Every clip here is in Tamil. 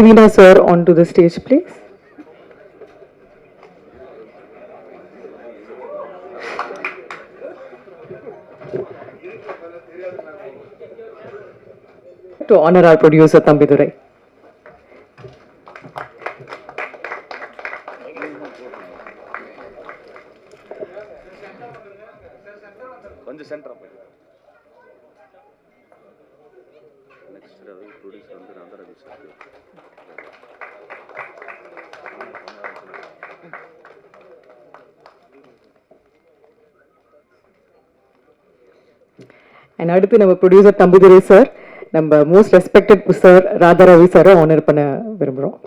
Veena sir onto the stage, please. To honor our producer Thambidurai. கொஞ்சம் சென்டரா போய் நெக்ஸ்ட் அது ப்ரொடியூசர் வந்து ராதாரவி சார். And அடுத்து நம்ம ப்ரொடியூசர் தம்பிதுரை சார், நம்ம மோஸ்ட் ரெஸ்பெக்டட் சார் ராதாரவி சாரை ஆனர் பண்ண விரும்புகிறோம்.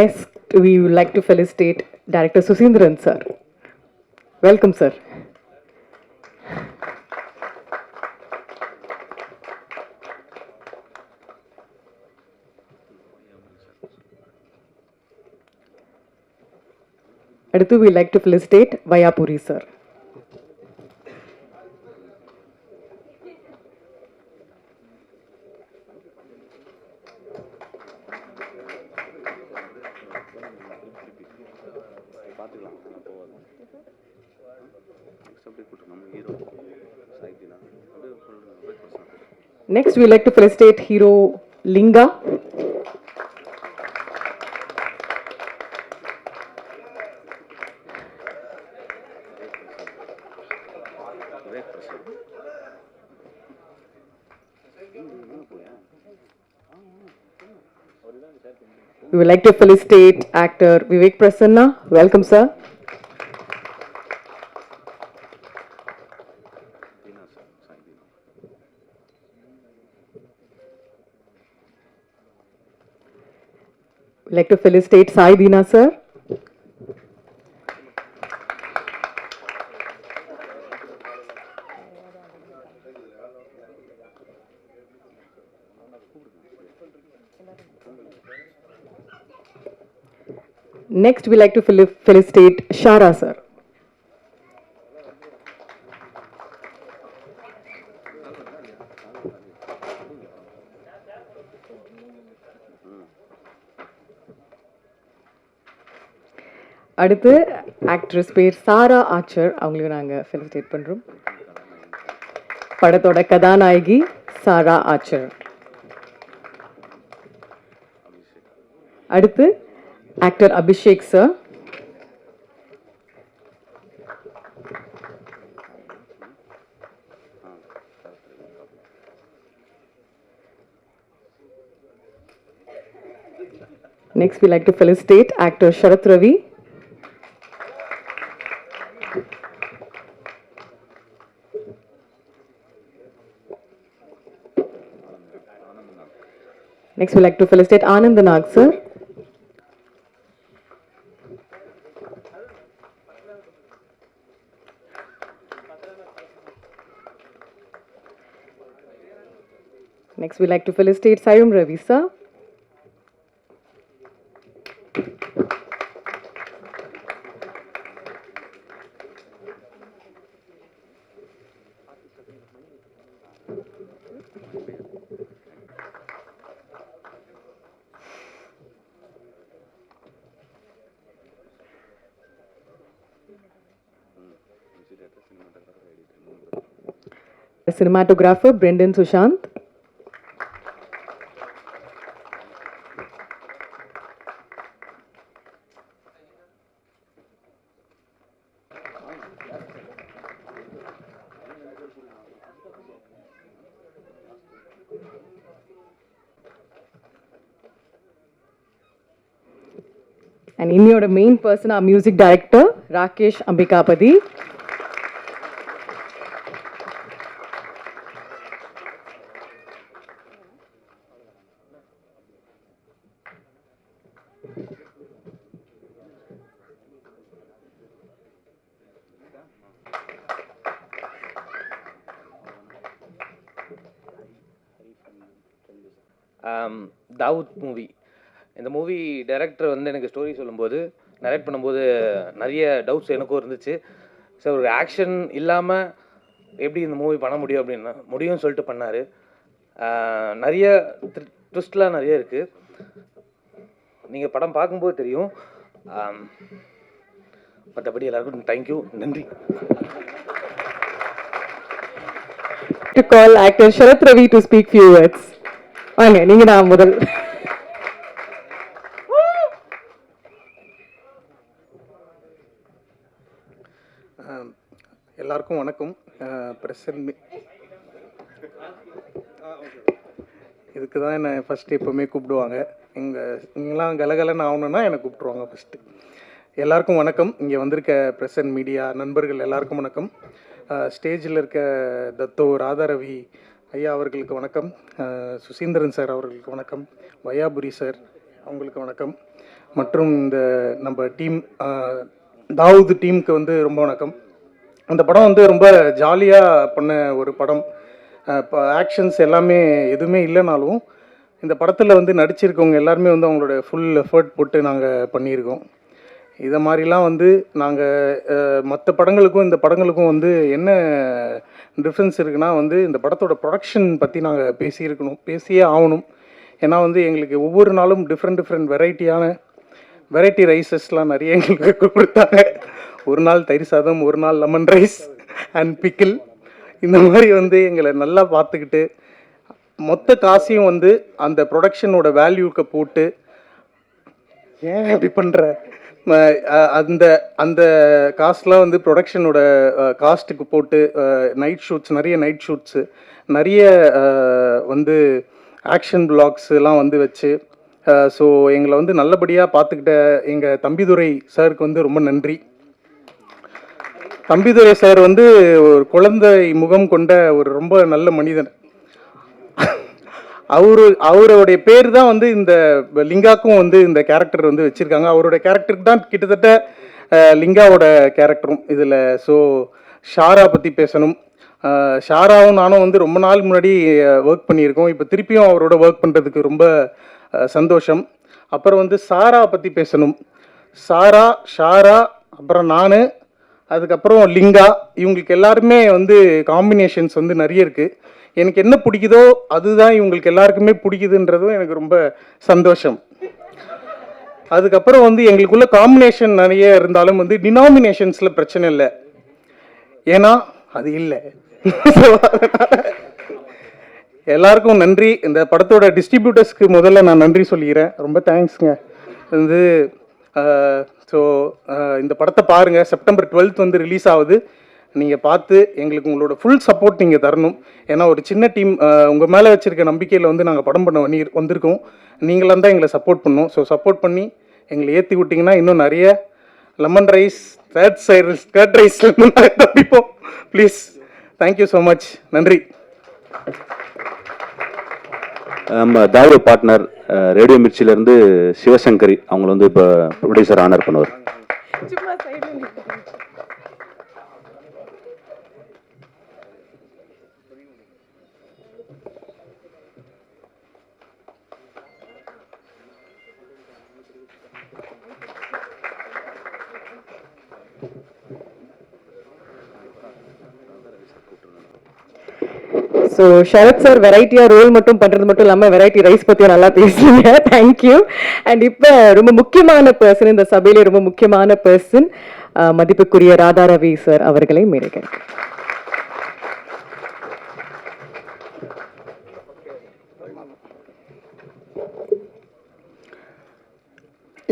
Next, we would like to felicitate Director Susindran sir. Welcome, sir. அடுத்து, we like to felicitate Vayapuri sir. Next, we like to felicitate hero Linga. We would like to felicitate actor Vivek Prasanna. Welcome, sir. We'd like to felicitate Sai Dina, sir. Next, we like to felicitate Shara, sir. அடுத்து ஆக்ட்ரஸ் பேர் சாரா ஆச்சர், அவங்களுக்கு நாங்கள் ஃபெலிசிட்டேட் பண்ணுறோம். படத்தோட கதாநாயகி சாரா ஆச்சர். அடுத்து actor Abhishek sir. Next, we like to felicitate actor Sharath Ravi. Next, we like to felicitate Anand Nag, sir. Next, we like to felicitate Sayum Ravi, sir. Cinematographer Brendan Sushant. And இன்னையோட main person are music director Rakesh Ambikapathy. Dawood movie, இந்த மூவி டைரக்டர் வந்து எனக்கு ஸ்டோரி சொல்லும்போது நரேட் பண்ணும்போது நிறைய டவுட்ஸ் எனக்கும் இருந்துச்சு. ஸோ ஒரு ஆக்ஷன் இல்லாமல் எப்படி இந்த மூவி பண்ண முடியும் அப்படின்னா முடியும்னு சொல்லிட்டு பண்ணார். நிறைய ட்விஸ்ட்லாம் நிறைய இருக்குது, நீங்கள் படம் பார்க்கும்போது தெரியும். மற்றபடி எல்லாருக்கும் தேங்க்யூ, நன்றி. To call actor Sharath Ravi to speak few words. வாங்க, நீங்க தான் முதல். எல்லாருக்கும் வணக்கம். இதுக்கு தான் என்னை ஃபஸ்ட்டு எப்போவுமே கூப்பிடுவாங்க. இங்கெல்லாம் கலகலன்னு ஆகணுன்னா என்னை கூப்பிட்ருவாங்க ஃபஸ்ட்டு. எல்லாருக்கும் வணக்கம். இங்கே வந்திருக்க ப்ரெஸ் அண்ட் மீடியா நண்பர்கள் எல்லாருக்கும் வணக்கம். ஸ்டேஜில் இருக்க தத்தோ ராதாரவி ஐயா அவர்களுக்கு வணக்கம். சுசீந்திரன் சார் அவர்களுக்கு வணக்கம். வையாபுரி சார் அவங்களுக்கு வணக்கம். மற்றும் இந்த நம்ம டீம் தாவூத் டீமுக்கு வந்து ரொம்ப வணக்கம். அந்த படம் வந்து ரொம்ப ஜாலியாக பண்ண ஒரு படம். இப்போ ஆக்ஷன்ஸ் எல்லாமே எதுவுமே இல்லைனாலும் இந்த படத்தில் வந்து நடிச்சிருக்கவங்க எல்லாருமே வந்து அவங்களோட ஃபுல் எஃபர்ட் போட்டு நாங்கள் பண்ணியிருக்கோம். இதை மாதிரிலாம் வந்து நாங்கள் மற்ற படங்களுக்கும் இந்த படங்களுக்கும் வந்து என்ன டிஃப்ரென்ஸ் இருக்குன்னா வந்து இந்த படத்தோட ப்ரொடக்ஷன் பற்றி நாங்கள் பேசியே ஆகணும். ஏன்னா வந்து எங்களுக்கு ஒவ்வொரு நாளும் டிஃப்ரெண்ட் வெரைட்டி ரைஸஸ்லாம் நிறைய எங்களுக்கு கொடுத்தாங்க. ஒரு நாள் தயிர் சாதம், ஒரு நாள் லெமன் ரைஸ் அண்ட் பிக்கிள், இந்த மாதிரி வந்து எங்களை நல்லா பார்த்துக்கிட்டு மொத்த காசையும் வந்து அந்த ப்ரொடக்ஷனோட வேல்யூக்கு போட்டு ஏன் அப்படி பண்ணுற அந்த அந்த காஸ்ட்லாம் வந்து ப்ரொடக்ஷனோட காஸ்ட்டுக்கு போட்டு நிறைய நைட் ஷூட்ஸு நிறைய வந்து ஆக்ஷன் பிளாக்ஸ்லாம் வந்து வச்சு ஸோ எங்களை வந்து நல்லபடியாக பார்த்துக்கிட்ட எங்கள் தம்பிதுரை சாருக்கு வந்து ரொம்ப நன்றி. தம்பிதுரை சார் வந்து ஒரு குழந்தை முகம் கொண்ட ஒரு ரொம்ப நல்ல மனிதன். அவருடைய பேர் தான் வந்து இந்த லிங்காக்கும் வந்து இந்த கேரக்டர் வந்து வச்சுருக்காங்க. அவரோட கேரக்டருக்கு தான் கிட்டத்தட்ட லிங்காவோட கேரக்டரும் இதில். ஸோ ஷாரா பற்றி பேசணும். ஷாராவும் நானும் வந்து ரொம்ப நாள் முன்னாடி ஒர்க் பண்ணியிருக்கோம். இப்போ திருப்பியும் அவரோட ஒர்க் பண்ணுறதுக்கு ரொம்ப சந்தோஷம். அப்புறம் வந்து சாரா பற்றி பேசணும். ஷாரா அப்புறம் நான், அதுக்கப்புறம் லிங்கா, இவங்களுக்கு எல்லாருமே வந்து காம்பினேஷன்ஸ் வந்து நிறைய இருக்குது. எனக்கு என்ன பிடிக்குதோ அதுதான் இவங்களுக்கு எல்லாருக்குமே பிடிக்குதுன்றதும் எனக்கு ரொம்ப சந்தோஷம். அதுக்கப்புறம் வந்து எங்களுக்குள்ள காம்பினேஷன் நிறைய இருந்தாலும் வந்து டினாமினேஷன்ஸில் பிரச்சனை இல்லை, ஏன்னா அது இல்லை. எல்லாருக்கும் நன்றி. இந்த படத்தோட டிஸ்ட்ரிபியூட்டர்ஸ்க்கு முதல்ல நான் நன்றி சொல்லிக்கிறேன். ரொம்ப தேங்க்ஸுங்க. வந்து ஸோ இந்த படத்தை பாருங்கள். செப்டம்பர் 12th வந்து ரிலீஸ் ஆகுது. நீங்கள் பார்த்து எங்களுக்கு உங்களோட ஃபுல் சப்போர்ட் நீங்கள் தரணும். ஏன்னா ஒரு சின்ன டீம் உங்கள் மேலே வச்சுருக்க நம்பிக்கையில் வந்து நாங்கள் படம் பண்ண வந்திருக்கோம். நீங்களாம் தான் எங்களை சப்போர்ட் பண்ணோம். ஸோ சப்போர்ட் பண்ணி எங்களை ஏற்றி விட்டிங்கன்னா இன்னும் நிறைய லெமன் ரைஸ், கர்ட் ரைஸ் தப்பிப்போம். Please, thank you so much. நன்றி. நம்ம தாவூத் பார்ட்னர் ரேடியோ மிர்ச்சிலேருந்து சிவசங்கரி அவங்கள வந்து இப்போ ப்ரொடியூசர் ஆனர் பண்ணுவார். ஸோ ஷரத் சார் வெரைட்டியாக ரோல் மட்டும் பண்ணுறது மட்டும் இல்லாமல் வெரைட்டி ரைஸ் பற்றியும் நல்லா பேசுறீங்க. தேங்க்யூ. அண்ட் இப்போ ரொம்ப முக்கியமான பர்சன், இந்த சபையிலே ரொம்ப முக்கியமான பர்சன், மதிப்புக்குரிய ராதாரவி சார் அவர்களை மேடைக்க.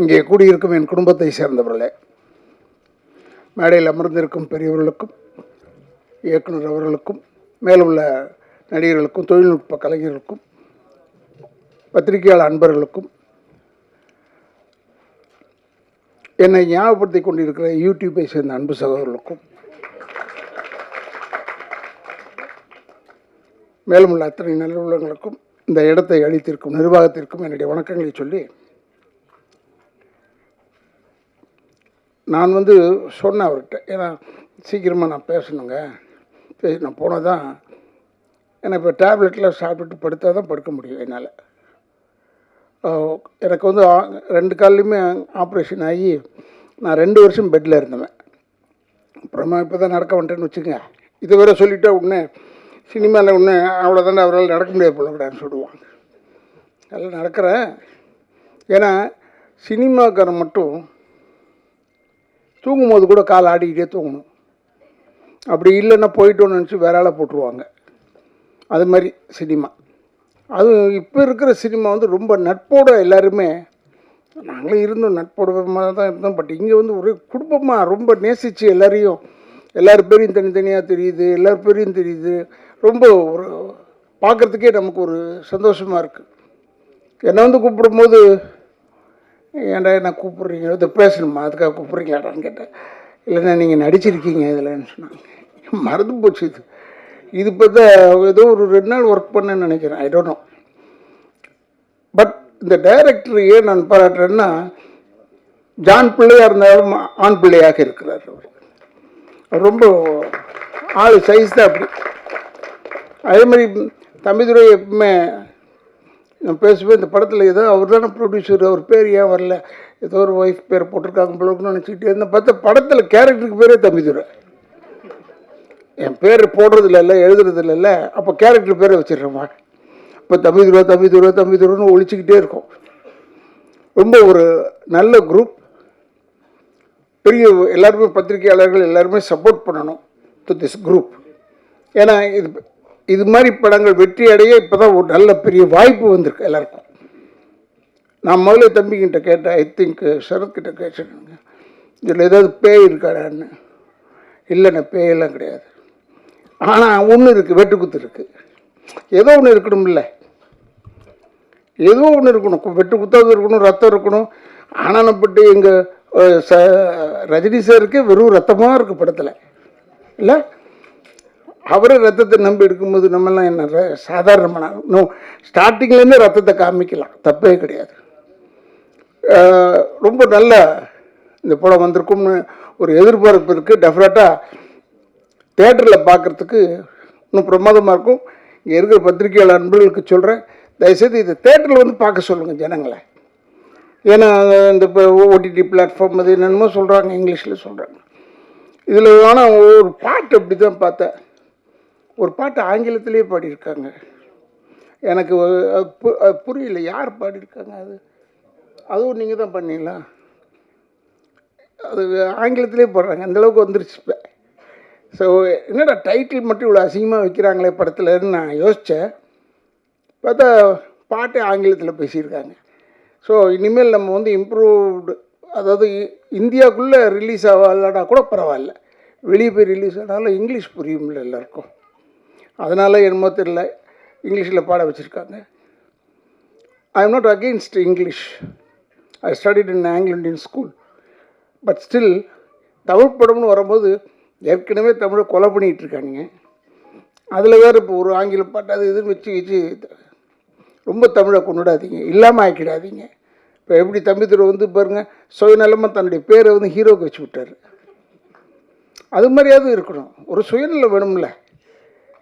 இங்கே கூடியிருக்கும் என் குடும்பத்தை சேர்ந்தவர்களே, மேடையில் அமர்ந்திருக்கும் பெரியவர்களுக்கும் இயக்குனர் அவர்களுக்கும் மேலுள்ள நடிகர்களுக்கும் தொழில்நுட்ப கலைஞர்களுக்கும் பத்திரிகையாளர் அன்பர்களுக்கும் என்னை ஞாபகப்படுத்தி கொண்டிருக்கிற யூடியூப்பை சேர்ந்த அன்பு சகோதரர்களுக்கும் மேலும் உள்ள அத்தனை நல்லுள்ளங்களுக்கும் இந்த இடத்தை அளித்திருக்கும் நிர்வாகத்திற்கும் என்னுடைய வணக்கங்களை சொல்லி, நான் சொன்னேன் அவர்கிட்ட, ஏன்னா சீக்கிரமாக நான் பேசணுங்க, நான் போனால் தான் ஏன்னா இப்போ டேப்லெட்டில் சாப்பிட்டுட்டு படுத்தால் தான் படுக்க முடியும் என்னால். எனக்கு 2 கால்லையுமே ஆப்ரேஷன் ஆகி நான் 2 வருஷம் பெட்டில் இருந்தேன். அப்புறமா இப்போ தான் நடக்க வந்துட்டேன்னு வச்சுக்கோங்க. இது வேறு சொல்லிவிட்டா உடனே சினிமாவில் ஒன்று அவ்வளோதானே அவரால் நடக்க முடியாது போலக்கூடாதுன்னு சொல்லுவாங்க. அதில் நடக்கிறேன். ஏன்னா சினிமாக்காரன் மட்டும் தூங்கும்போது கூட கால் ஆடிக்கிட்டே தூங்கணும். அப்படி இல்லைன்னா போயிட்டோன்னு நினச்சி வேற ஆளை போட்டுருவாங்க. அது மாதிரி சினிமா. அது இப்போ இருக்கிற சினிமா ரொம்ப நட்போடு எல்லாருமே, நாங்களும் இருந்தோம் நட்போட தான் இருந்தோம். பட் இங்கே ஒரே குடும்பமாக ரொம்ப நேசித்து எல்லார் பேரையும் தனித்தனியாக தெரியுது, எல்லார் பேரையும் தெரியுது. ரொம்ப ஒரு பார்க்குறதுக்கே நமக்கு ஒரு சந்தோஷமாக இருக்குது. என்னை கூப்பிடும்போது, ஏன்டா என்ன கூப்பிட்றீங்க, இதை பேசணுமா அதுக்காக கூப்பிட்றீங்களாடான்னு கேட்டேன். இல்லைன்னா நீங்கள் நடிச்சிருக்கீங்க இதில்ன்னு சொன்னாங்க. மறந்து போச்சு. இது பார்த்தா ஏதோ ஒரு 2 நாள் ஒர்க் பண்ணேன்னு நினைக்கிறேன், ஐ டோன்ட் நோ. பட் இந்த டைரக்டர் ஏன் நான் பாராட்டுறேன்னா, ஜான் பிள்ளையாக இருந்தாலும் ஆண் பிள்ளையாக இருக்கிறார். அவர் ரொம்ப ஆள் சைஸ் தான் அப்படி. அதே மாதிரி தம்பிதுரை எப்பவுமே நான் பேசுவேன், இந்த படத்தில் ஏதோ அவர் தானே ப்ரொடியூசர், அவர் பேர் ஏன் வரல, ஏதோ ஒரு ஒய்ஃப் பேர் போட்டிருக்காங்க பிள்ளைன்னு நினச்சிக்கிட்டே இருந்தேன். பார்த்தா படத்தில் கேரக்டருக்கு பேரே தம்பிதுரை. என் பேர் போடுறதில்ல, எழுதுறதில்ல, இல்லை. அப்போ கேரக்டர் பேரை வச்சிடுறோமா. இப்போ தம்பிதுரைன்னு ஒழிச்சிக்கிட்டே இருக்கும். ரொம்ப ஒரு நல்ல குரூப். பெரிய எல்லாருமே பத்திரிகையாளர்கள் எல்லாருமே சப்போர்ட் பண்ணணும் டு திஸ் குரூப். ஏன்னா இது மாதிரி படங்கள் வெற்றி அடைய இப்போ தான் ஒரு நல்ல பெரிய வாய்ப்பு வந்திருக்கு எல்லாருக்கும். நான் முதல்ல தம்பிக்கிட்ட கேட்டேன், ஐ திங்க் சரத்கிட்ட கேட்டேங்க, இதில் ஏதாவது பேய் இருக்காடான்னு. இல்லைண்ணே பேயெல்லாம் கிடையாது. ஆனால் ஒன்று இருக்குது, வெட்டுக்குத்து இருக்குது. ஏதோ ஒன்று இருக்கணும்ல, ஏதோ ஒன்று இருக்கணும். வெட்டுக்குத்தாவது இருக்கணும், ரத்தம் இருக்கணும். ஆனானப்பட்டு எங்கள் ரஜினி சாருக்கு வெறும் ரத்தமாக இருக்குது படத்தில், இல்லை? அவரே ரத்தத்தை நம்பி எடுக்கும்போது நம்மெல்லாம் என்ன சாதாரணமான ஸ்டார்டிங்லேருந்தே ரத்தத்தை காமிக்கலாம், தப்பே கிடையாது. ரொம்ப நல்ல இந்த படம் வந்திருக்கும்னு ஒரு எதிர்பார்ப்பு இருக்குது. டெஃபினட்டாக தேட்டரில் பார்க்குறதுக்கு இன்னும் பிரமாதமாக இருக்கும். இங்கே இருக்கிற பத்திரிகையாளர் நண்பர்களுக்கு சொல்கிறேன், தயவுசெய்து இதை தேட்டரில் பார்க்க சொல்லுங்கள் ஜனங்களை. ஏன்னா இந்த இப்போ ஓடிடி பிளாட்ஃபார்ம் அது என்னென்னமோ சொல்கிறாங்க, இங்கிலீஷில் சொல்கிறாங்க. இதில் ஆனால் ஒரு பாட்டு அப்படி தான் பார்த்தேன். ஒரு பாட்டு ஆங்கிலத்திலே பாடியிருக்காங்க. எனக்கு புரியல யார் பாடியிருக்காங்க. அதுவும் நீங்கள் தான் பண்ணீங்களா? அது ஆங்கிலத்திலே பாடுறாங்க, அந்தளவுக்கு வந்துருச்சு இப்போ. ஸோ என்னடா டைட்டில் மட்டும் இவ்வளோ அசிங்கமாக வைக்கிறாங்களே படத்துலன்னு நான் யோசித்தேன். பார்த்தா பாட்டே ஆங்கிலத்தில் பேசியிருக்காங்க. ஸோ இனிமேல் நம்ம இம்ப்ரூவ்டு, அதாவது இந்தியாவுக்குள்ளே ரிலீஸ் ஆகலனா கூட பரவாயில்ல, வெளியே போய் ரிலீஸ் ஆனாலும் இங்கிலீஷ் புரியும்ல எல்லாருக்கும். அதனால் என்னமோ தெரியல இங்கிலீஷில் பாட வச்சுருக்காங்க. I am not against English. I studied in Anglo Indian school. But still Tamil படம்னு வரும்போது ஏற்கனவே தமிழை கொலை பண்ணிகிட்டு இருக்காங்க. அதில் வேறு இப்போ ஒரு ஆங்கில பாட்டு அது இதுன்னு வச்சு ரொம்ப தமிழை கொண்டுடாதீங்க, இல்லாமல் ஆக்கிடாதீங்க. இப்போ எப்படி தம்பிதுரை பாருங்கள், சுயநலமாக தன்னுடைய பேரை ஹீரோக்கு வச்சு விட்டார். அது மாதிரியாவது இருக்கணும், ஒரு சுயநலம் வேணும்ல,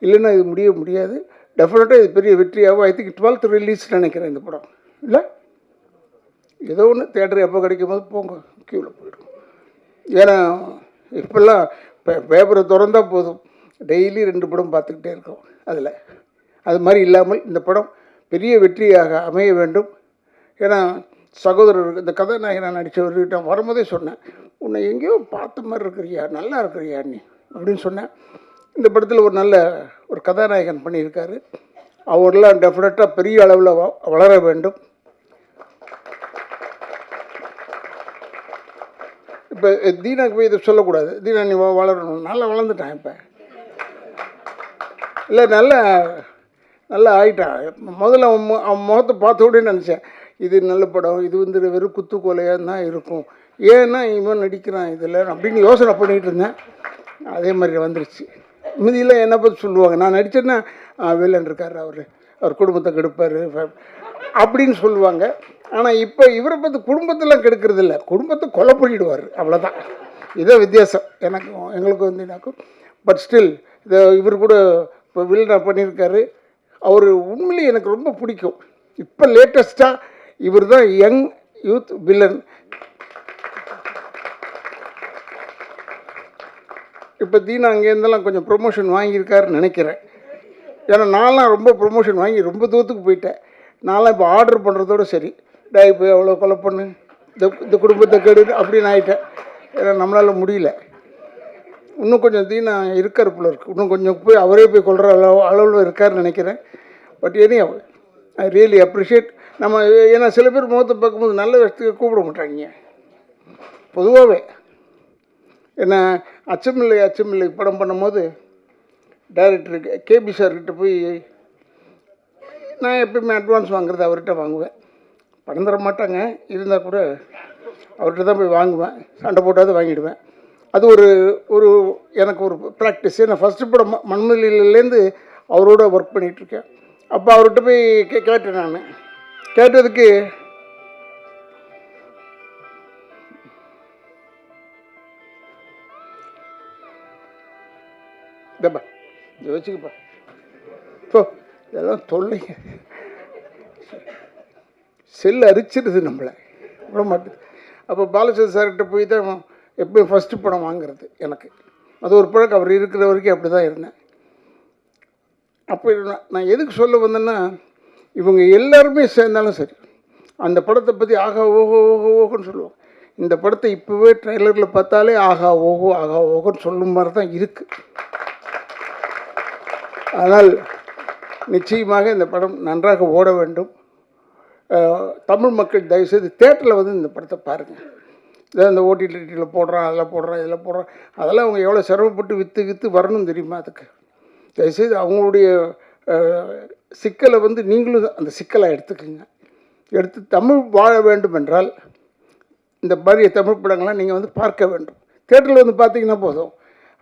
இல்லைன்னா இது முடியாது. டெஃபினட்டாக இது பெரிய வெற்றியாகும். ஐ திங்க் 12th ரிலீஸ் நினைக்கிறேன் இந்த படம், இல்லை? ஏதோ ஒன்று தேட்டர் எப்போ கிடைக்கும் போது போங்க, க்யூவில் போயிடும். ஏன்னா இப்போல்லாம் பேப்பரை திறந்தால் போதும், டெய்லி 2 படம் பார்த்துக்கிட்டே இருக்கோம். அது மாதிரி இல்லாமல் இந்த படம் பெரிய வெற்றியாக அமைய வேண்டும். ஏன்னா சகோதரர் இந்த கதாநாயகனாக நடித்தவர்கிட்ட வரும்போதே சொன்னேன், உன்னை எங்கேயோ பார்த்த மாதிரி இருக்கிறியா, நல்லா இருக்கிறியா நீ அப்படின்னு சொன்னேன். இந்த படத்தில் ஒரு நல்ல ஒரு கதாநாயகன் பண்ணியிருக்காரு. அவரெல்லாம் டெஃபினட்டாக பெரிய அளவில் வளர வேண்டும். இப்போ தீனாக்கு போய் இதை சொல்லக்கூடாது, தீனா நீ வளரணும், நல்லா வளர்ந்துட்டான் இப்போ, இல்லை நல்லா ஆகிட்டான். முதல்ல அவன் முகத்தை பார்த்த உடனே நினச்சேன், இது நல்ல படம், இது வெறும் குத்து கொலையாக தான் இருக்கும், ஏன்னா இவன் நடிக்கிறான் இதில் அப்படின்னு யோசனை பண்ணிகிட்டு இருந்தேன். அதே மாதிரி வந்துருச்சு. மீதியில் என்னை பற்றி சொல்லுவாங்க, நான் நடித்தேன்னா வில்லன் இருக்கார், அவர் குடும்பத்தை கெடுப்பார் அப்படின்னு சொல்லுவாங்க. ஆனால் இப்போ இவரை பற்றி குடும்பத்தெல்லாம் கெடுக்கிறது இல்லை, குடும்பத்தை கொலை பண்ணிடுவார், அவ்வளோதான். இதே வித்தியாசம் எங்களுக்கு வந்து எனக்கும். பட் ஸ்டில் இவர் கூட இப்போ வில்லனாக பண்ணியிருக்காரு. அவர் உண்மையிலேயே எனக்கு ரொம்ப பிடிக்கும். இப்போ லேட்டஸ்ட்டாக இவர் தான் யங் யூத் வில்லன். இப்போ தீனா அங்கேருந்தெல்லாம் கொஞ்சம் ப்ரொமோஷன் வாங்கியிருக்காருன்னு நினைக்கிறேன். ஏன்னா நான்லாம் ரொம்ப ப்ரொமோஷன் வாங்கி ரொம்ப தூரத்துக்கு போயிட்டேன். நான்லாம் இப்போ ஆர்டர் பண்ணுறதோட சரி, டேய் போய் அவ்வளோ கொலை பண்ணு, இந்த குடும்பத்தை கெடு அப்படின்னு ஆகிட்டேன். ஏன்னா நம்மளால் முடியல. இன்னும் கொஞ்சம் தீனா இருக்கார் போல இருக்குது, இன்னும் கொஞ்சம் போய் அவரே போய் கொள்கிற அளவில் இருக்காருன்னு நினைக்கிறேன். But any I really appreciate. நம்ம ஏன்னா சில பேர் முகத்தை பார்க்கும்போது நல்ல விஷயத்துக்கு கூப்பிட மாட்டாங்க பொதுவாகவே. ஏன்னா அச்சமில்லை படம் பண்ணும்போது டைரக்டருக்கு கேபி சார்கிட்ட போய் நான் எப்பயுமே அட்வான்ஸ் வாங்குறது அவர்கிட்ட வாங்குவேன். படம் தர மாட்டாங்க, இருந்தால் கூட அவர்கிட்ட தான் போய் வாங்குவேன். சண்டை போட்டாவது வாங்கிடுவேன். அது ஒரு எனக்கு ஒரு ப்ராக்டிஸ். நான் ஃபஸ்ட்டு படம் மண்மொழியிலேருந்து அவரோட ஒர்க் பண்ணிகிட்ருக்கேன். அப்போ அவர்கிட்ட போய் கேட்டேன். நான் கேட்டதுக்கு இதப்பா இதை வச்சுக்கப்பா, இப்போ இதெல்லாம் தொல்லைங்க, செல் அரிச்சிடுது நம்மளை, விட மாட்டேது. அப்போ பாலச்சந்திர சார்கிட்ட போய் தான் எப்போயும் ஃபஸ்ட்டு படம் வாங்குறது எனக்கு. அது ஒரு பழக்கம். அவர் இருக்கிற வரைக்கும் அப்படி தான் இருந்தேன். அப்போ நான் எதுக்கு சொல்ல வந்தேன்னா, இவங்க எல்லாருமே சேர்ந்தாலும் சரி அந்த படத்தை பற்றி ஆகா ஓஹோ ஓஹோ ஓஹோன்னு சொல்லுவாங்க. இந்த படத்தை இப்போவே ட்ரெய்லரில் பார்த்தாலே ஆகா ஓஹோன்னு சொல்லும் மாதிரி தான் இருக்குது. ஆனால் நிச்சயமாக இந்த படம் நன்றாக ஓட வேண்டும். தமிழ் மக்கள் தயவுசெய்து தேட்டரில் வந்து இந்த படத்தை பாருங்கள். இதை இந்த ஓடிடியில் போடுறான், அதில் போடுறான், இதில் போடுறான், அதெல்லாம் அவங்க எவ்வளோ சிரமப்பட்டு விற்று வரணும் தெரியுமா? அதுக்கு தயவுசெய்து அவங்களுடைய சிக்கலை வந்து நீங்களும் அந்த சிக்கலை எடுத்துக்கோங்க. எடுத்து தமிழ் வாழ வேண்டும் என்றால் இந்த மாதிரி தமிழ் படங்கள்லாம் நீங்கள் வந்து பார்க்க வேண்டும். தேட்டரில் வந்து பார்த்தீங்கன்னா போதும்,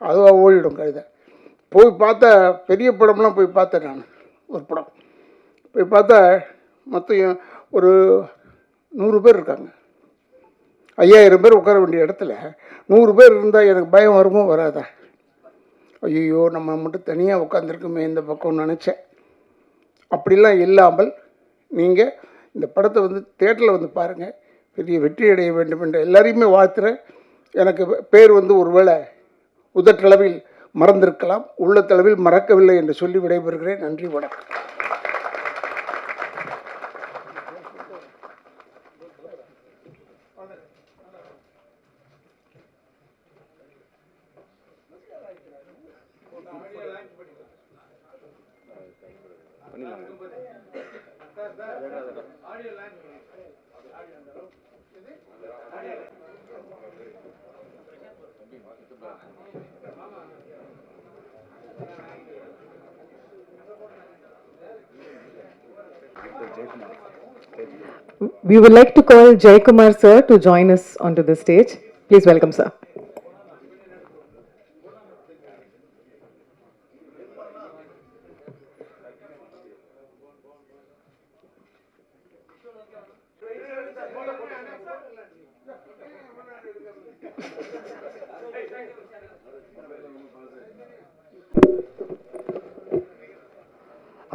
அதுவாக ஓடிடும் கழுதை. போய் பார்த்தா பெரிய படம்லாம் போய் பார்த்தேன். நான் ஒரு படம் போய் பார்த்தா மொத்தம் ஒரு 100 பேர் இருக்காங்க. 5000 பேர் உட்கார வேண்டிய இடத்துல 100 பேர் இருந்தால் எனக்கு பயம் வருமோ வராதா? ஐயோ நம்ம மட்டும் தனியாக உட்காந்துருக்குமே இந்த பக்கம்னு நினச்சேன். அப்படிலாம் இல்லாமல் நீங்கள் இந்த படத்தை வந்து தேட்டரில் வந்து பாருங்கள். பெரிய வெற்றி அடைய வேண்டும் என்று எல்லாரையுமே வாழ்த்துறேன். எனக்கு பேர் வந்து ஒருவேளை உதட்டளவில் மறந்திருக்கலாம், உள்ளத்தளவில் மறக்கவில்லை என்று சொல்லி விடைபெறுகிறேன். நன்றி, வணக்கம். We would like to call Jaikumar sir to join us onto the stage. Please welcome sir.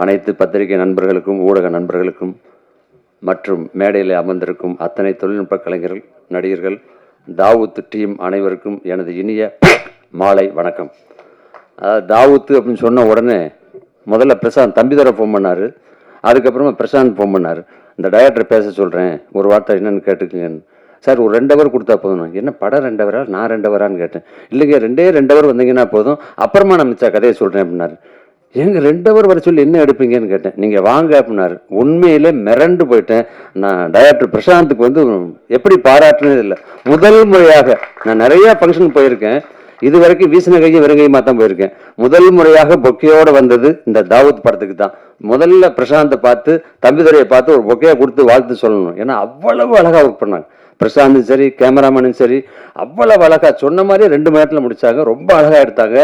அனைத்து பத்திரிகை நண்பர்களுக்கும் ஊடக நண்பர்களுக்கும் மற்றும் மேடையில் அமர்ந்திருக்கும் அத்தனை தொழில்நுட்ப கலைஞர்கள், நடிகர்கள், தாவூத் டீம் அனைவருக்கும் எனது இனிய மாலை வணக்கம். அதாவது தாவூத் அப்படின்னு சொன்ன உடனே முதல்ல பிரசாந்த் தம்பிதுரை ஃபோன் பண்ணார். அதுக்கப்புறமா பிரசாந்த் ஃபோன் பண்ணார். இந்த டைரக்டர் பேச சொல்கிறேன், ஒரு வார்த்தை என்னென்னு கேட்டுக்குங்கன்னு. சார் ஒரு 2 ஹவர் கொடுத்தா போதும். என்ன படம் 2 ஹவரா, நான் 2 ஹவரான்னு கேட்டேன். இல்லைங்க 2 ஹவர் வந்தீங்கன்னா போதும், அப்புறமா நான் மிச்ச கதையை சொல்கிறேன் அப்படின்னாரு. ஏங்க 2 ஹவர் வர சொல்லி என்ன எடுப்பீங்கன்னு கேட்டேன். நீங்கள் வாங்க அப்படின்னாரு. உண்மையிலே மிரண்டு போயிட்டேன். நான் டைரக்டர் பிரசாந்துக்கு வந்து எப்படி பாராட்டுனது இல்லை. முதல் முறையாக நான் நிறையா ஃபங்க்ஷன் போயிருக்கேன், இது வரைக்கும் வீசின கையும் வெறுங்கையுமா தான் போயிருக்கேன். முதல் முறையாக பொக்கையோடு வந்தது இந்த தாவூத் படத்துக்கு தான். முதல்ல பிரசாந்தை பார்த்து, தம்பிதுரையை பார்த்து ஒரு பொக்கையை கொடுத்து வாழ்த்து சொல்லணும். ஏன்னா அவ்வளவு அழகாக ஒர்க் பண்ணாங்க. பிரசாந்தும் சரி, கேமராமேனும் சரி, அவ்வளவு அழகா சொன்ன மாதிரி 2 மணி நேரத்தில் முடிச்சாங்க. ரொம்ப அழகா எடுத்தாங்க.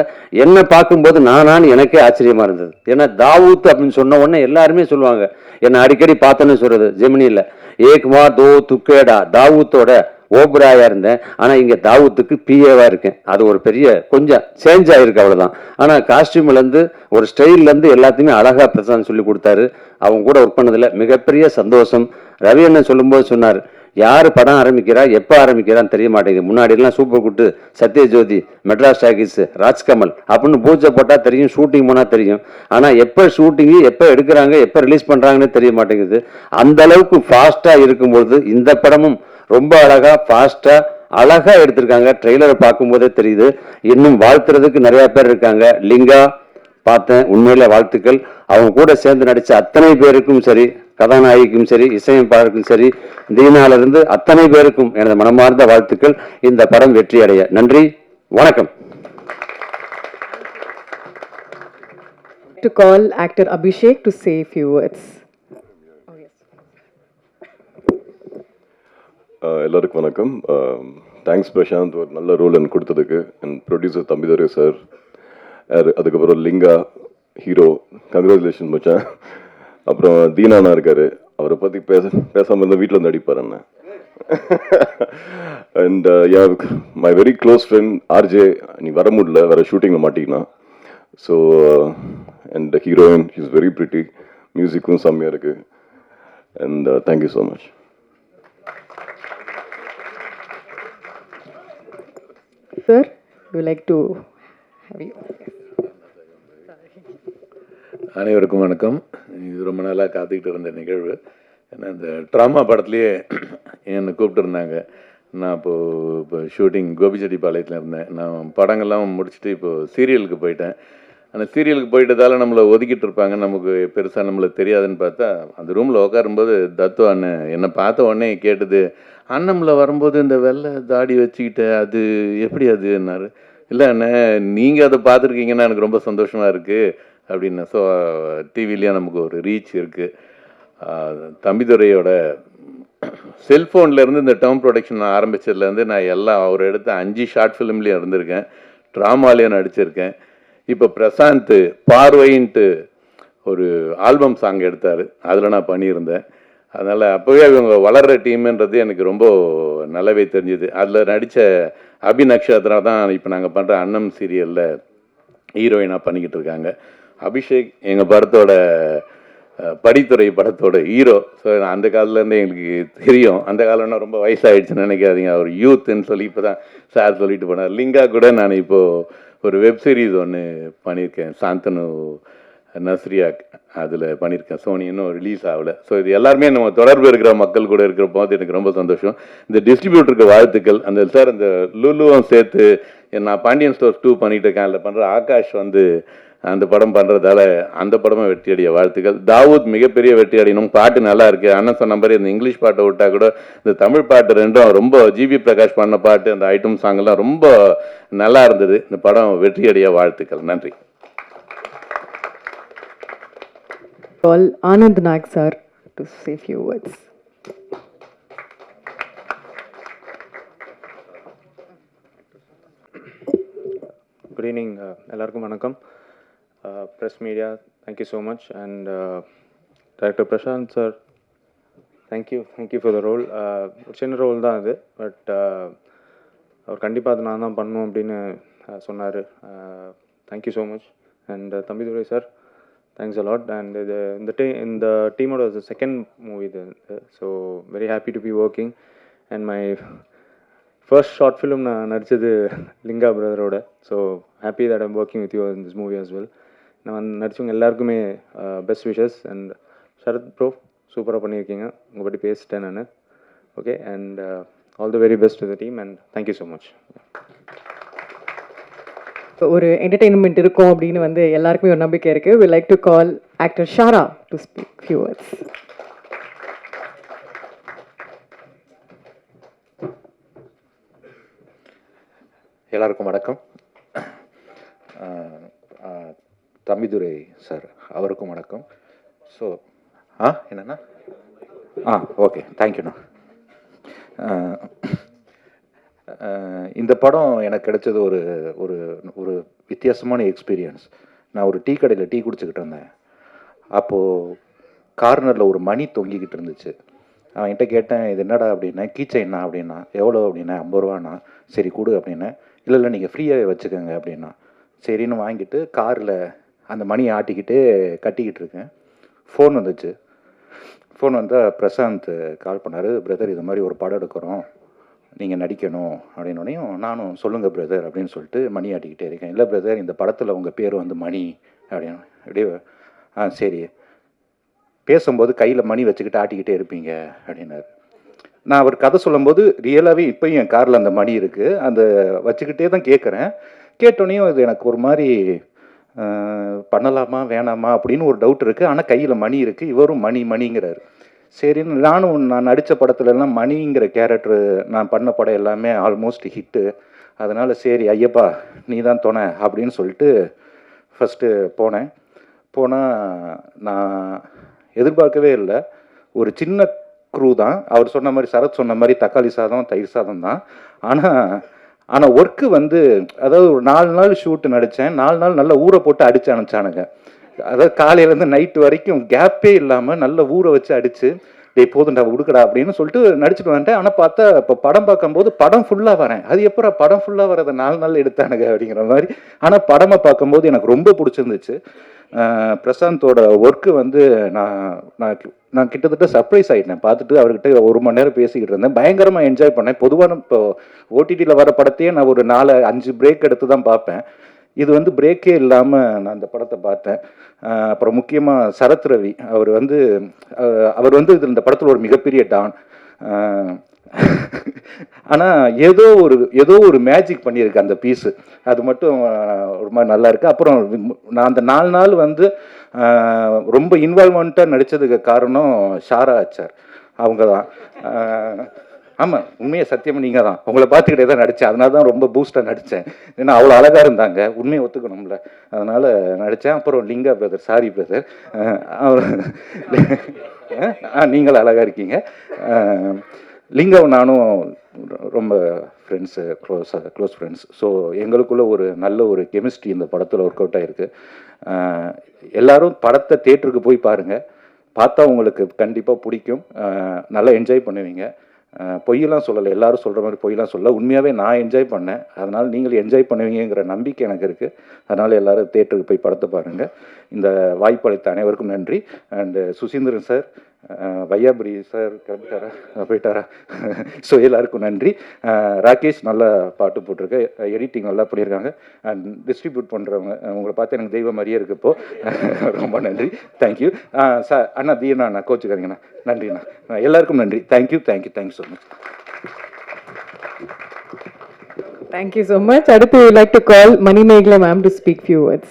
என்ன பார்க்கும்போது நானான்னு எனக்கே ஆச்சரியமா இருந்தது. ஏன்னா தாவூத் அப்படின்னு சொன்ன உடனே எல்லாருமே சொல்லுவாங்க, என்ன அடிக்கடி பார்த்தேன்னு சொல்றது ஜெமினியில், ஏக்மா தோ துக்கேடா தாவூத்தோட ஓபராயா இருந்தேன். ஆனா இங்க தாவூத்துக்கு பிஏவா இருக்கேன். அது ஒரு பெரிய கொஞ்சம் சேஞ்ச் ஆயிருக்கு, அவ்வளவுதான். ஆனா காஸ்டியூம்ல இருந்து ஒரு ஸ்டைல்ல இருந்து எல்லாத்தையுமே அழகா பிரசாந்த் சொல்லி கொடுத்தாரு. அவங்க கூட ஒர்க் பண்ணதுல மிகப்பெரிய சந்தோஷம். ரவி அண்ணன் சொல்லும்போது சொன்னார், யாரு படம் ஆரம்பிக்கிறா எப்ப ஆரம்பிக்கிறான்னு தெரிய மாட்டேங்குது. முன்னாடி எல்லாம் super good, Sathyajyothi, Madras talkies, Rajkamal அப்படின்னு பூஜை போட்டா தெரியும், ஷூட்டிங் போனா தெரியும். ஆனா எப்ப ஷூட்டிங் எப்ப எடுக்கிறாங்க எப்ப ரிலீஸ் பண்றாங்கன்னு தெரிய மாட்டேங்குது. அந்த அளவுக்கு ஃபாஸ்டா இருக்கும்பொழுது இந்த படமும் ரொம்ப அழகா ஃபாஸ்டா அழகா எடுத்திருக்காங்க. ட்ரெய்லரை பார்க்கும்போதே தெரியுது. இன்னும் வாழ்த்துறதுக்கு நிறைய பேர் இருக்காங்க. லிங்கா பார்த்தேன், உண்மையில வாழ்த்துக்கள். அவங்க கூட சேர்ந்து நடிச்ச அத்தனை பேருக்கும் சரி, கதாநாயகிக்கும் சரி, இசையமைப்பாளருக்கும் சரி, தீனால இருந்து அத்தனை பேருக்கும் எனது மனமார்ந்த வாழ்த்துக்கள். இந்த படம் வெற்றி அடைய நன்றி, வணக்கம். To call actor Abhishek to say a few words. எல்லாருக்கும் வணக்கம். தேங்க்ஸ் பிரசாந்த், ஒரு நல்ல ரோல் எனக்கு கொடுத்ததுக்கு. அண்ட் ப்ரொடியூசர் தம்பிதுரை சார், அதுக்கப்புறம் லிங்கா ஹீரோ, கங்க்ராச்சுலேஷன் மச்சான். அப்புறம் தீனானா இருக்காரு, அவரை பற்றி பேசாமல் இருந்தால் வீட்டில் வந்து அடிப்பார் அண்ணன். And my very close friend RJ, நீ வர முடியல, வேற ஷூட்டிங்கில் மாட்டிக்கினா. So and heroine is very pretty, மியூசிக்கும் செம்மையாக இருக்குது. And thank you so much. Sir, would you like to have you? அனைவருக்கும் வணக்கம். இது ரொம்ப நாளாக காத்துக்கிட்டு இருந்த நிகழ்வு. ஏன்னா இந்த ட்ராமா படத்துலேயே என்னை கூப்பிட்டுருந்தாங்க. நான் இப்போ ஷூட்டிங் கோபிச்செட்டிப்பாளையத்தில் இருந்தேன். நான் படங்கள்லாம் முடிச்சுட்டு இப்போது சீரியலுக்கு போயிட்டேன். அந்த சீரியலுக்கு போயிட்டதால் நம்மளை ஒதுக்கிட்டு இருப்பாங்க, நமக்கு பெருசாக நம்மளுக்கு தெரியாதுன்னு பார்த்தா, அந்த ரூமில் உட்காரும்போது தத்து அண்ணன் என்னை பார்த்த உடனே கேட்டது, அண்ணமில் வரும்போது இந்த வெள்ளை தாடி வச்சுக்கிட்ட அது எப்படி அதுன்னாரு. இல்லை அண்ணன், நீங்கள் அதை பார்த்துருக்கீங்கன்னா எனக்கு ரொம்ப சந்தோஷமாக இருக்குது அப்படின்னு. ஸோ டிவிலேயும் நமக்கு ஒரு ரீச் இருக்குது. தம்பிதுரையோட செல்ஃபோன்லேருந்து இந்த டேர்ம் ப்ரொடக்ஷன் நான் ஆரம்பித்ததுலேருந்து நான் எல்லாம் அவர் எடுத்த 5 ஷார்ட் ஃபிலிம்லேயும் இருந்திருக்கேன், ட்ராமாலேயும் நடிச்சிருக்கேன். இப்போ பிரசாந்த் பார்வைன்ட்டு ஒரு ஆல்பம் சாங் எடுத்தார், அதில் நான் பண்ணியிருந்தேன். அதனால் அப்போவே இவங்க வளர்கிற டீம்ன்றது எனக்கு ரொம்ப நல்லாவே தெரிஞ்சுது. அதில் நடித்த அபி நக்ஷத்ரா தான் இப்போ நாங்கள் பண்ணுற அன்னம் சீரியலில் ஹீரோயினாக பண்ணிக்கிட்டு இருக்காங்க. அபிஷேக் எங்கள் படத்தோட படித்துறை படத்தோட ஹீரோ. ஸோ அந்த காலத்துலேருந்து எங்களுக்கு தெரியும். அந்த காலம்னா ரொம்ப வயசாகிடுச்சுன்னு நினைக்காதீங்க, அவர் யூத்துன்னு சொல்லி இப்போ தான் சார் சொல்லிட்டு போனார். லிங்கா கூட நான் இப்போது ஒரு வெப் சீரிஸ் ஒன்று பண்ணியிருக்கேன், சாந்தனு நஸ்ரியா, அதில் பண்ணியிருக்கேன். சோனி இன்னும் ரிலீஸ் ஆகலை. ஸோ இது எல்லாருமே நம்ம தொடர்பு இருக்கிற மக்கள் கூட இருக்கிற போது எனக்கு ரொம்ப சந்தோஷம். இந்த டிஸ்ட்ரிபியூட்டருக்கு வாழ்த்துக்கள். அந்த சார் அந்த லுலுவும் சேர்த்து நான் பாண்டியன் ஸ்டோர்ஸ் 2 பண்ணிகிட்டு இருக்கேன், அதில் பண்ணுற ஆகாஷ் வந்து அந்த படம் பண்ணுறதால அந்த படமும் வெற்றி அடைய வாழ்த்துக்கள். தாவூத் மிகப்பெரிய வெற்றி அடையணும். பாட்டு நல்லா இருக்குது. அண்ணன் சொன்ன மாதிரி இந்த இங்கிலீஷ் பாட்டை விட்டால் கூட இந்த தமிழ் பாட்டு ரெண்டும் ரொம்ப ஜிபி பிரகாஷ் பண்ண பாட்டு, அந்த ஐட்டம் சாங்கெல்லாம் ரொம்ப நல்லா இருந்தது. இந்த படம் வெற்றி அடைய வாழ்த்துக்கள். நன்றி. Call Anand Nag sir to say a few words. Good evening, எல்லாருக்கும் வணக்கம். Press media, thank you so much, and Director Prashant sir, thank you for the role. ஒரு சின்ன ரோல் தான் அது, பட் அவர் கண்டிப்பாக அது நான் தான் பண்ணணும் அப்படின்னு சொன்னார். Thank you so much. And Thambidurai sir, thanks a lot. And இந்த டீமோட செகண்ட் மூவி இது, so very happy to be working. And my first short film நான் நடித்தது லிங்கா பிரதரோட. So happy that I'm working with you in this movie as well. நான் நடித்தவங்க எல்லாருக்குமே best wishes. And Sarath bro, சூப்பராக பண்ணியிருக்கீங்க, உங்கள் பற்றி பேசிட்டேன் நான். Okay, and all the very best to the team, and thank you so much. ஒரு என்டர்டெயின்மெண்ட் இருக்கும் அப்படின்னு வந்து எல்லாருக்குமே ஒரு நம்பிக்கை இருக்குது. We like to call actor Shara to speak few words. எல்லாருக்கும் வணக்கம். தம்பிதுரை சார் அவருக்கும் வணக்கம். ஸோ என்னண்ணா ஓகே, தேங்க்யூண்ணா. இந்த படம் எனக்கு கிடைச்சது ஒரு ஒரு ஒரு வித்தியாசமான எக்ஸ்பீரியன்ஸ். நான் ஒரு டீ கடையில் டீ குடிச்சிக்கிட்டு இருந்தேன். அப்போது கார்னரில் ஒரு மணி தொங்கிக்கிட்டு இருந்துச்சு. அவன் என்கிட்ட கேட்டேன், இது என்னடா அப்படின்னா, கீச்சைன்னா அப்படின்னா. எவ்வளோ அப்படின்னா, 50 ரூபாண்ணா. சரி கொடு அப்படின்னேன். இல்லை இல்லை நீங்கள் ஃப்ரீயாகவே வச்சுக்கோங்க அப்படின்னா. சரின்னு வாங்கிட்டு காரில் அந்த மணியை ஆட்டிக்கிட்டே கட்டிக்கிட்டு இருக்கேன். ஃபோன் வந்துச்சு. ஃபோன் வந்தால் பிரசாந்த் கால் பண்ணார். பிரதர் இது மாதிரி ஒரு படம் எடுக்கிறோம், நீங்கள் நடிக்கணும் அப்படின்னோடனையும் நானும் சொல்லுங்கள் பிரதர் அப்படின்னு சொல்லிட்டு மணி ஆட்டிக்கிட்டே இருக்கேன். இல்லை பிரதர் இந்த படத்தில் உங்கள் பேர் வந்து மணி அப்படின்னு. அப்படியே சரி, பேசும்போது கையில் மணி வச்சுக்கிட்டு ஆட்டிக்கிட்டே இருப்பீங்க அப்படின்னாரு. நான் அவர் கதை சொல்லும்போது ரியலாகவே இப்போயும் என் காரில் அந்த மணி இருக்குது. அந்த வச்சுக்கிட்டே தான் கேட்குறேன். கேட்டோடனையும் இது எனக்கு ஒரு மாதிரி பண்ணலாமா வேணாமா அப்படின்னு ஒரு டவுட் இருக்குது. ஆனால் கையில் மணி இருக்குது, இவரும் மணிங்கிறாரு. சரின்னு நான் நடித்த படத்துலலாம் மணிங்கிற கேரக்டரு நான் பண்ண படம் எல்லாமே ஆல்மோஸ்ட் ஹிட்டு. அதனால் சரி ஐயப்பா நீ தான் துணை அப்படின்னு சொல்லிட்டு ஃபஸ்ட்டு போனால் நான் எதிர்பார்க்கவே இல்லை. ஒரு சின்ன க்ரூ தான். அவர் சொன்ன மாதிரி, சரத் சொன்ன மாதிரி தக்காளி சாதம் தயிர் சாதம் தான். ஆனால் ஒர்க்கு வந்து, அதாவது ஒரு 4 நாள் ஷூட்டு நடித்தேன். 4 நாள் நல்லா ஊற போட்டு அடித்து அனுப்பிச்சானுங்க. அதாவது காலையிலேருந்து நைட்டு வரைக்கும் கேப்பே இல்லாமல் நல்லா ஊற வச்சு அடித்து, டேய் போதுண்டா உடுக்கடா அப்படின்னு சொல்லிட்டு நடிச்சுட்டு வந்துட்டேன். ஆனால் பார்த்தா இப்போ படம் பார்க்கும்போது படம் ஃபுல்லாக வரேன். அது எப்போ படம் ஃபுல்லாக வரதை 4 நாள் எடுத்தானுங்க அப்படிங்கிற மாதிரி. ஆனால் படமாக பார்க்கும்போது எனக்கு ரொம்ப பிடிச்சிருந்துச்சு. பிரசாந்தோட ஒர்க்கு வந்து நான் கிட்டத்தட்ட சர்ப்ரைஸ் ஆகிட்டேன். பார்த்துட்டு அவர்கிட்ட 1 மணி நேரம் பேசிக்கிட்டு இருந்தேன். பயங்கரமாக என்ஜாய் பண்ணேன். பொதுவான இப்போ ஓடிடியில் வர படத்தையே நான் ஒரு 4-5 பிரேக் எடுத்து தான் பார்ப்பேன். இது வந்து பிரேக்கே இல்லாமல் நான் அந்த படத்தை பார்த்தேன். அப்புறம் முக்கியமாக சரத் ரவி அவர் வந்து இந்த படத்தில் ஒரு மிகப்பெரிய டான். ஆனால் ஏதோ ஒரு மேஜிக் பண்ணியிருக்கு அந்த பீஸு. அது மட்டும் ஒரு மாதிரி நல்லா இருக்குது. அப்புறம் நான் அந்த 4 நாள் வந்து ரொம்ப இன்வால்வ்மெண்ட்டாக நடித்ததுக்கு காரணம் ஷாரா ஆச்சார். அவங்க தான். ஆமாம், உண்மையை சத்தியமாக நீங்கள் தான். உங்களை பார்த்துக்கிட்டே தான் நடித்தேன். அதனால தான் ரொம்ப பூஸ்டாக நடித்தேன். ஏன்னா அவ்வளோ அழகாக இருந்தாங்க. உண்மையை ஒத்துக்கணும்ல, அதனால் நடித்தேன். அப்புறம் லிங்கா பிரதர், சாரி பிரதர், அவர் நீங்களும் அழகாக இருக்கீங்க. லிங்காவும் நானும் ரொம்ப ஃப்ரெண்ட்ஸு, க்ளோஸ் ஃப்ரெண்ட்ஸ். ஸோ எங்களுக்குள்ள ஒரு நல்ல ஒரு கெமிஸ்ட்ரி இந்த படத்தில் ஒர்க் அவுட் ஆகிருக்கு. எல்லோரும் படத்தை தேட்டருக்கு போய் பாருங்கள். பார்த்தா உங்களுக்கு கண்டிப்பாக பிடிக்கும். நல்லா என்ஜாய் பண்ணுவீங்க. பொய்யெல்லாம் சொல்லலை, எல்லோரும் சொல்கிற மாதிரி பொய்யெல்லாம் சொல்ல. உண்மையாகவே நான் என்ஜாய் பண்ணேன். அதனால் நீங்களும் என்ஜாய் பண்ணுவீங்கிற நம்பிக்கை எனக்கு இருக்குது. அதனால் எல்லோரும் தேட்டருக்கு போய் படத்தை பாருங்கள். இந்த வாய்ப்பு அளித்த அனைவருக்கும் நன்றி. And Suchindran sir, Vaiyapuri sir கிளம்பிட்டாரா, போயிட்டாரா? ஸோ எல்லாருக்கும் நன்றி. ராகேஷ் நல்லா பாட்டு போட்டிருக்கு, எடிட்டிங் நல்லா பண்ணியிருக்காங்க. அண்ட் டிஸ்ட்ரிபியூட் பண்ணுறவங்க, உங்களை பார்த்து எனக்கு தெய்வம் மாதிரியே இருக்குது இப்போது. ரொம்ப நன்றி, தேங்க்யூ சார். அண்ணா தீனா அண்ணா கோச்சுக்காதீங்கண்ணா. நன்றிண்ணா, எல்லாருக்கும் நன்றி. Thank you so much. Thank you so much. அடுத்து, I would like to call Manimegla ma'am to speak few words.